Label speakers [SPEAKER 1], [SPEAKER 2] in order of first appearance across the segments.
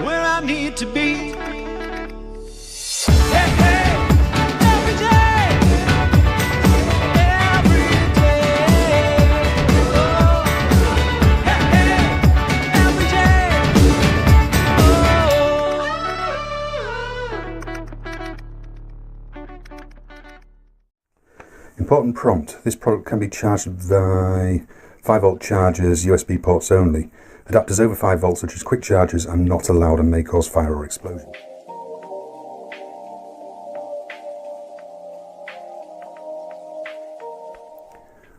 [SPEAKER 1] where I need to be.
[SPEAKER 2] Important prompt. This product can be charged by 5-volt chargers, USB ports only. Adapters over 5 volts such as quick chargers are not allowed and may cause fire or explosion.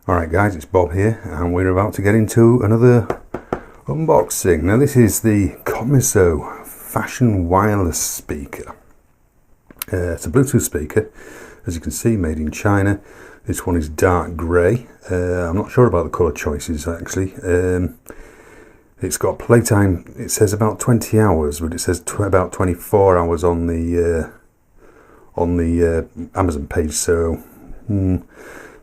[SPEAKER 2] Alright guys, it's Bob here and we're about to get into another unboxing. Now this is the Comiso Fashion Wireless Speaker. It's a Bluetooth speaker, as you can see, made in China. This one is dark grey. I'm not sure about the colour choices actually. It's got playtime, it says about 20 hours, but it says about 24 hours on the Amazon page. So, 2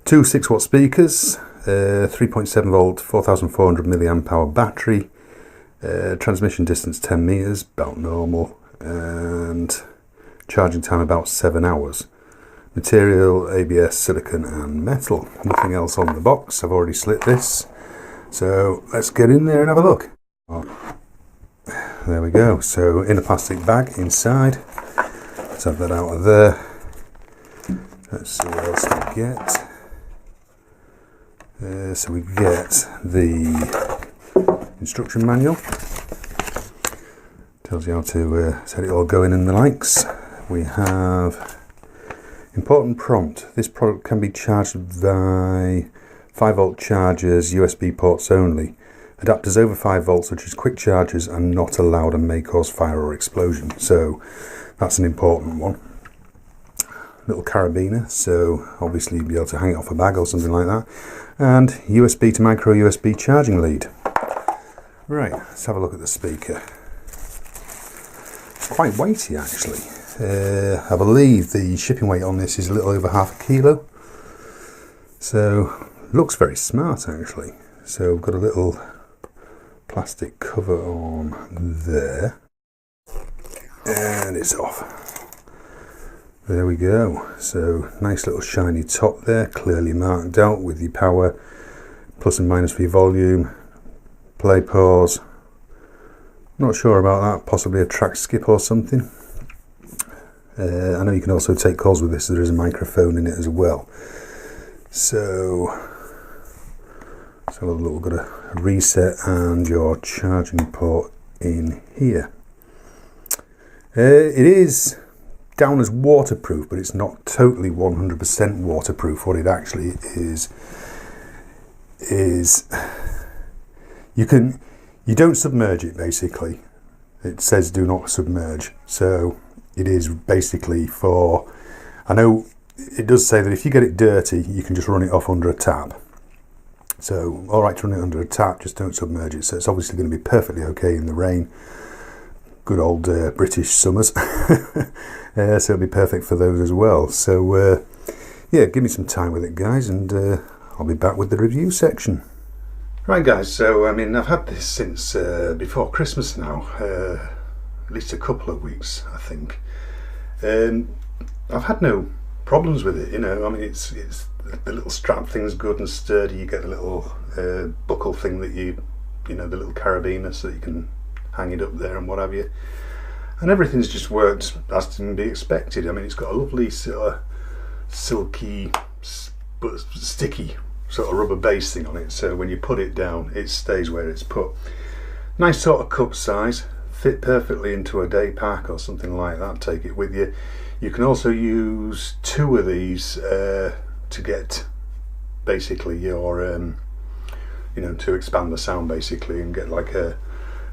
[SPEAKER 2] 6-watt speakers, 3.7 volt, 4,400 milliamp hour battery, transmission distance 10 meters, about normal, and charging time about 7 hours. Material, ABS, silicon and metal. Nothing else on the box. I've already slit this. So let's get in there and have a look. Oh, there we go. So in a plastic bag inside. Let's have that out of there. Let's see what else we get. So we get the instruction manual. Tells you how to set it all going and the likes. We have important prompt. This product can be charged by 5-volt chargers, USB ports only. Adapters over 5 volts such as quick chargers are not allowed and may cause fire or explosion. So that's an important one. Little carabiner, so obviously you'll be able to hang it off a bag or something like that. And USB to micro USB charging lead. Right, let's have a look at the speaker. It's quite weighty actually. I believe the shipping weight on this is a little over half a kilo. So looks very smart actually. So we've got a little plastic cover on there. And it's off. There we go. So nice little shiny top there, clearly marked out with your power, plus and minus for your volume, play, pause. Not sure about that, possibly a track skip or something. I know you can also take calls with this, so there is a microphone in it as well. So we've got a reset and your charging port in here. It is down as waterproof, but it's not totally 100% waterproof. What it actually is you don't submerge it basically. It says do not submerge. So it is basically for, I know it does say that if you get it dirty, you can just run it off under a tap. So, alright to run it under a tap, just don't submerge it. So it's obviously going to be perfectly okay in the rain. Good old British summers. So it'll be perfect for those as well. So, yeah, give me some time with it, guys, and I'll be back with the review section. Right, guys, so I mean, I've had this since before Christmas now, at least a couple of weeks, I think. I've had no problems with it, you know. I mean, it's the little strap thing's good and sturdy. You get the little buckle thing that you know, the little carabiner, so that you can hang it up there and what have you. And everything's just worked as can be expected. I mean, it's got a lovely sort of silky but sticky sort of rubber base thing on it, so when you put it down it stays where it's put. Nice sort of cup size, fit perfectly into a day pack or something like that. Take it with you. You can also use 2 of these to get basically your you know, to expand the sound basically and get like a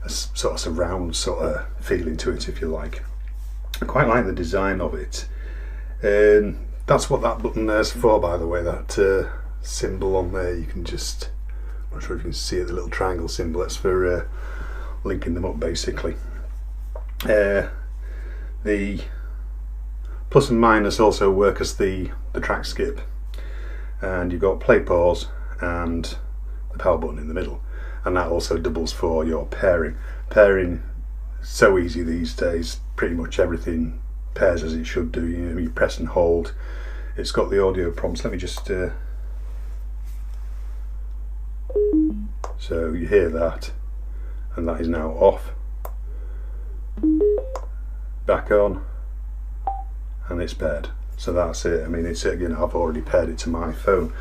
[SPEAKER 2] sort of surround sort of feeling to it, if you like. I quite like the design of it. That's what that button there's for, by the way, that symbol on there. You can just, I'm not sure if you can see it, the little triangle symbol. That's for linking them up basically. The plus and minus also work as the track skip, and you've got play, pause and the power button in the middle, and that also doubles for your pairing. Pairing, so easy these days, pretty much everything pairs as it should do. You know, you press and hold. It's got the audio prompts. Let me just so you hear that, and that is now off, back on, and it's paired. So that's it. I mean, it's, you know, I've already paired it to my phone.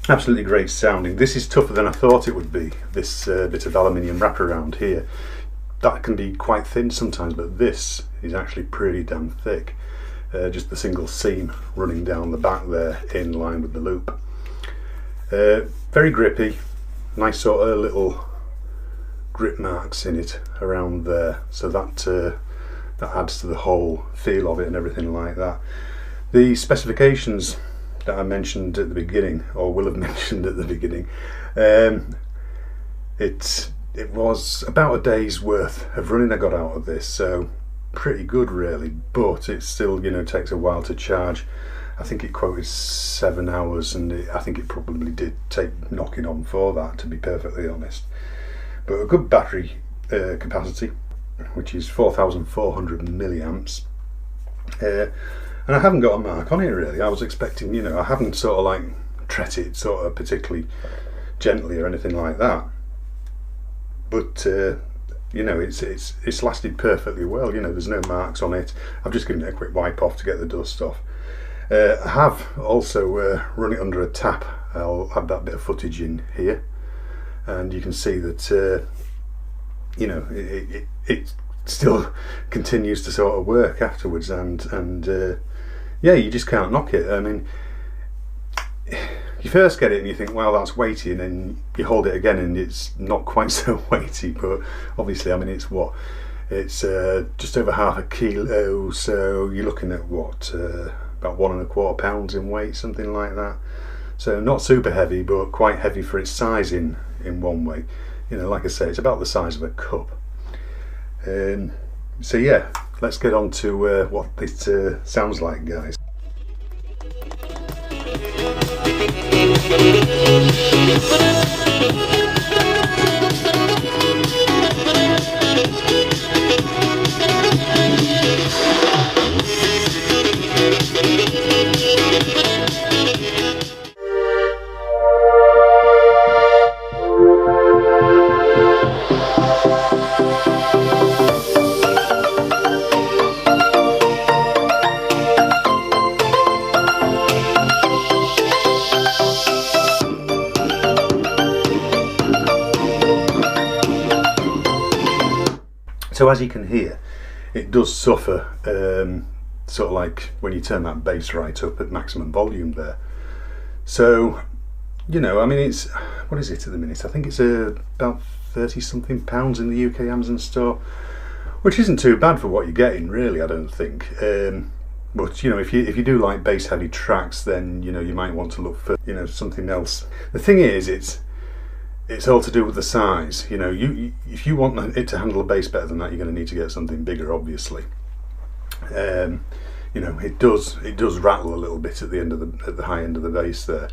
[SPEAKER 2] Absolutely great sounding. This is tougher than I thought it would be, this bit of aluminium wraparound here. That can be quite thin sometimes, but this is actually pretty damn thick. Just the single seam running down the back there in line with the loop. Very grippy, nice sort of little grip marks in it around there, so that adds to the whole feel of it and everything like that. The specifications that I mentioned at the beginning, or will have mentioned at the beginning, it was about a day's worth of running I got out of this, so pretty good really, but it still, you know, takes a while to charge. I think it quoted 7 hours, and I think it probably did take knocking on for that, to be perfectly honest. But a good battery capacity, which is 4,400 milliamps. And I haven't got a mark on it really. I was expecting, you know, I haven't sort of like tret it sort of particularly gently or anything like that. But you know, it's lasted perfectly well. You know, there's no marks on it. I've just given it a quick wipe off to get the dust off. I have also run it under a tap. I'll have that bit of footage in here, and you can see that you know, it still continues to sort of work afterwards, and yeah, you just can't knock it. I mean, you first get it and you think, well, that's weighty, and then you hold it again and it's not quite so weighty, but obviously, I mean, it's what? It's just over half a kilo, so you're looking at what, about 1¼ pounds in weight, something like that. So not super heavy, but quite heavy for its size in one way. You know, like I say, it's about the size of a cup. So yeah, let's get on to what this sounds like, guys. So as you can hear, it does suffer, sort of like when you turn that bass right up at maximum volume there. So, you know, I mean, it's, what is it at the minute? I think it's about 30 something pounds in the UK Amazon store, which isn't too bad for what you're getting, really, I don't think. But, you know, if you do like bass heavy tracks, then, you know, you might want to look for, you know, something else. The thing is, it's all to do with the size. You know, if you want it to handle a bass better than that, you're going to need to get something bigger, obviously. you know, it does rattle a little bit at the end of the high end of the bass there.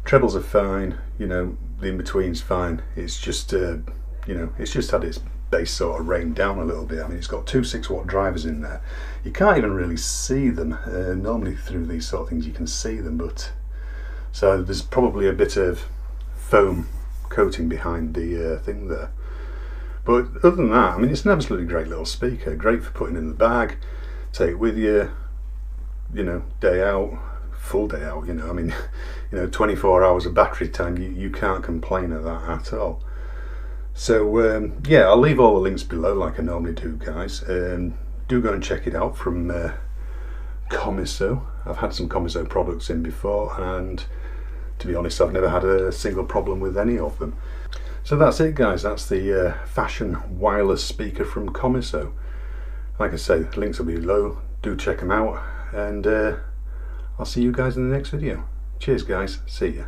[SPEAKER 2] Trebles are fine, you know, the in-between's fine. It's just you know, it's just had its bass sort of reined down a little bit. I mean, it's got two 6-watt drivers in there. You can't even really see them. Normally through these sort of things you can see them, but so there's probably a bit of foam coating behind the thing there. But other than that, I mean, it's an absolutely great little speaker, great for putting in the bag, take it with you, you know, day out, full day out, you know, I mean, you know, 24 hours of battery time, you can't complain of that at all. So yeah, I'll leave all the links below like I normally do, guys. Do go and check it out from Comiso. I've had some Comiso products in before, and to be honest, I've never had a single problem with any of them. So that's it, guys. That's the Fashion wireless speaker from Comiso. Like I say, links will be below. Do check them out, and I'll see you guys in the next video. Cheers, guys. See ya.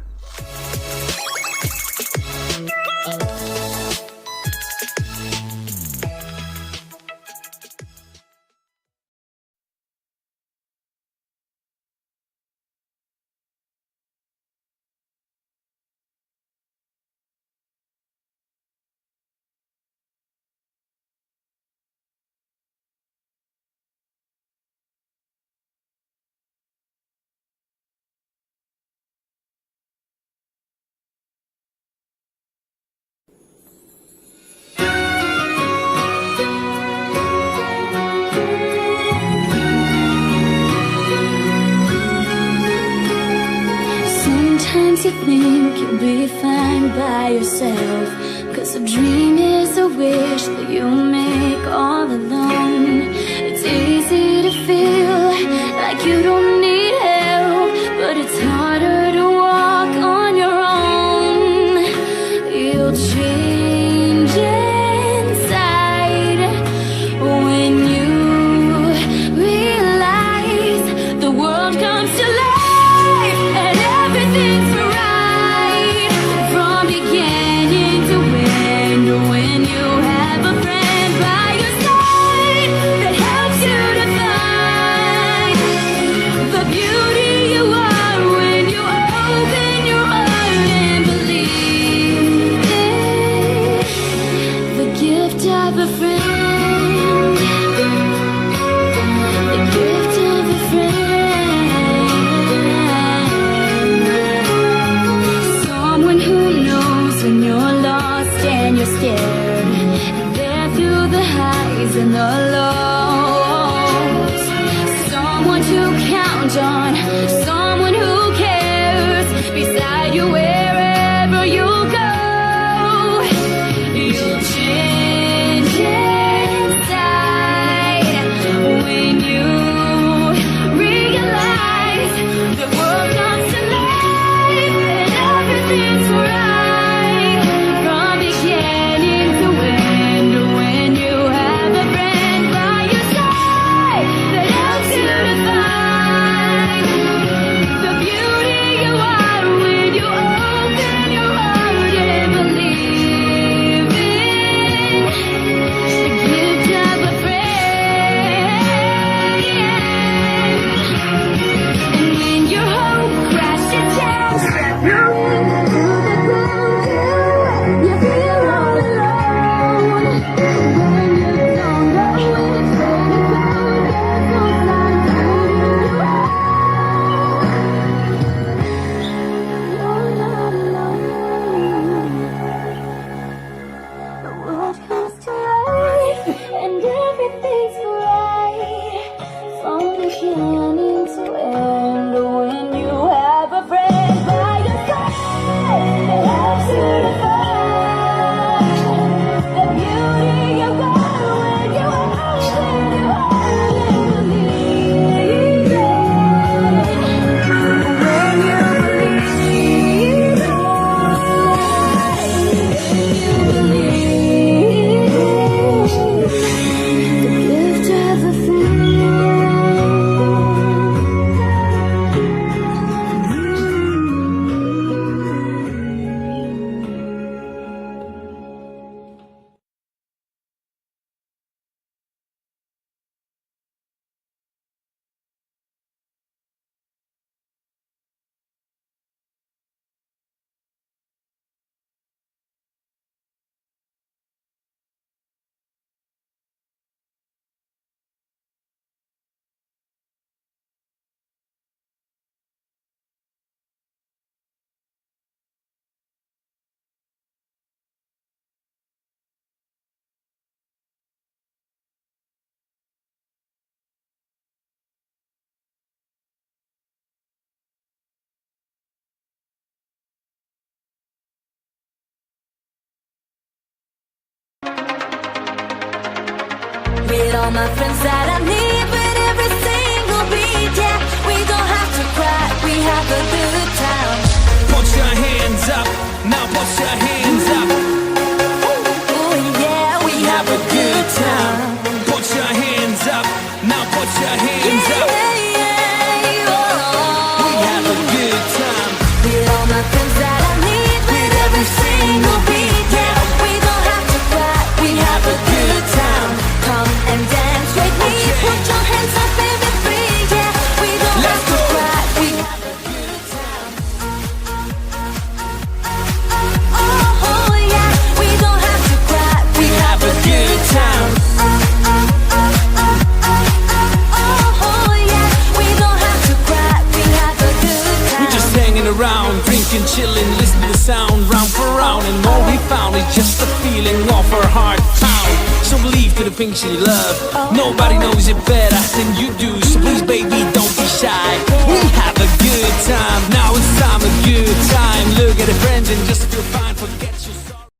[SPEAKER 3] Sometimes you think you'll be fine by yourself, 'cause a dream is a wish that you make all alone. It's easy to feel like you don't need help, but it's harder to walk on your own. You'll change inside when you realize the world comes to life. The all my friends that I need with every single beat. Yeah, we don't have to cry, we have a good time.
[SPEAKER 1] Put your hands up, now put your hands up.
[SPEAKER 3] Oh yeah, we have a good time.
[SPEAKER 1] Put your hands up, now put your hands up. We have a good time.
[SPEAKER 3] With all my friends that I need with every single beat. Yeah, we don't have to cry, we have a good time. Come and dance with me. Put your hands up, baby, free. Yeah, we don't have to cry, we have a good time. Oh yeah, we don't have to cry, we have a good time. Oh yeah, we don't have to cry, we have a good time.
[SPEAKER 1] We're just hanging around, drinking, chilling, listening to sound round for round, and all we found is just a feeling of our heart pound. So believe to the things you love. Nobody knows it better than you do. So please, baby, don't be shy. We have a good